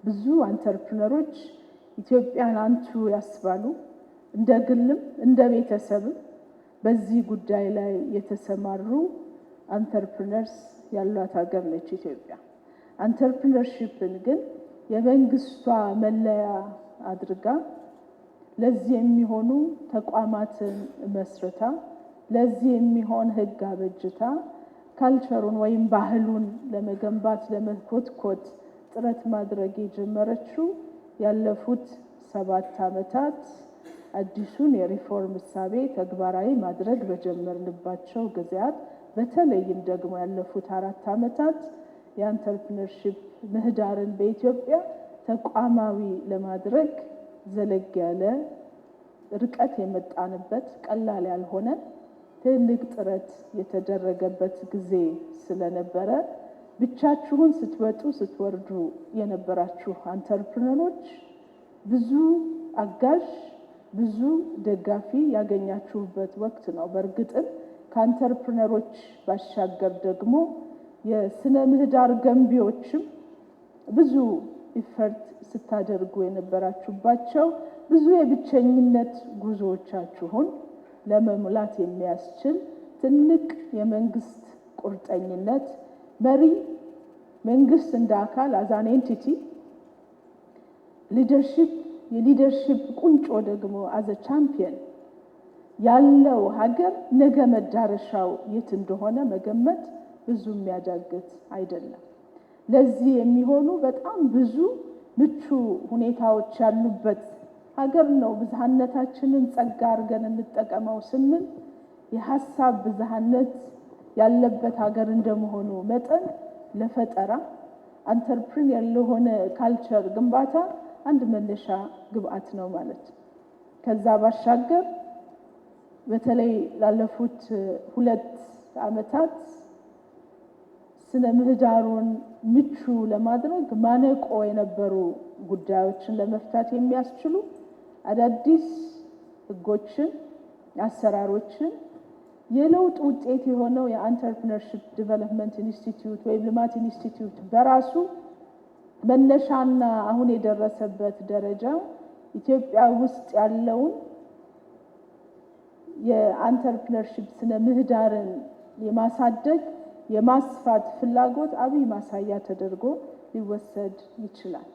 ብዙ አንተርፕረነሮች ኢትዮጵያን አንቱ ያስባሉ። እንደ ግልም እንደ ቤተሰብም በዚህ ጉዳይ ላይ የተሰማሩ አንተርፕረነርስ ያሏት ሀገር ነች ኢትዮጵያ። አንተርፕረነርሺፕን ግን የመንግስቷ መለያ አድርጋ ለዚህ የሚሆኑ ተቋማትን መስርታ ለዚህ የሚሆን ህግ አበጅታ ካልቸሩን ወይም ባህሉን ለመገንባት ለመኮትኮት ጥረት ማድረግ የጀመረችው ያለፉት 7 ዓመታት አዲሱን የሪፎርም እሳቤ ተግባራዊ ማድረግ በጀመርንባቸው ጊዜያት በተለይም ደግሞ ያለፉት 4 ዓመታት የአንተርፕረነርሺፕ ምህዳርን በኢትዮጵያ ተቋማዊ ለማድረግ ዘለግ ያለ ርቀት የመጣንበት ቀላል ያልሆነ ትልቅ ጥረት የተደረገበት ጊዜ ስለነበረ ብቻችሁን ስትወጡ ስትወርዱ የነበራችሁ አንተርፕረነሮች ብዙ አጋዥ ብዙ ደጋፊ ያገኛችሁበት ወቅት ነው። በእርግጥም ከአንተርፕረነሮች ባሻገር ደግሞ የስነ ምህዳር ገንቢዎችም ብዙ ኢፈርት ስታደርጉ የነበራችሁባቸው ብዙ የብቸኝነት ጉዞዎቻችሁን ለመሙላት የሚያስችል ትልቅ የመንግስት ቁርጠኝነት መሪ መንግስት እንደ አካል አዛን ኤንቲቲ የሊደርሺፕ ቁንጮ ደግሞ አዘ ቻምፒየን ያለው ሀገር ነገ መዳረሻው የት እንደሆነ መገመት ብዙ የሚያዳግት አይደለም። ለዚህ የሚሆኑ በጣም ብዙ ምቹ ሁኔታዎች ያሉበት ሀገር ነው። ብዝሃነታችንን ጸጋ አድርገን እንጠቀመው ስንል የሐሳብ ብዝሃነት ያለበት ሀገር እንደመሆኑ መጠን ለፈጠራ አንተርፕረነር ለሆነ ካልቸር ግንባታ አንድ መነሻ ግብአት ነው ማለት። ከዛ ባሻገር በተለይ ላለፉት 2 ዓመታት ስነ ምህዳሩን ምቹ ለማድረግ ማነቆ የነበሩ ጉዳዮችን ለመፍታት የሚያስችሉ አዳዲስ ህጎችን አሰራሮችን የለውጥ ውጤት የሆነው የአንተርፕረነርሺፕ ዲቨሎፕመንት ኢንስቲትዩት ወይም ልማት ኢንስቲትዩት በራሱ መነሻና አሁን የደረሰበት ደረጃ ኢትዮጵያ ውስጥ ያለውን የአንተርፕረነርሺፕ ስነ ምህዳርን የማሳደግ የማስፋት ፍላጎት አብይ ማሳያ ተደርጎ ሊወሰድ ይችላል።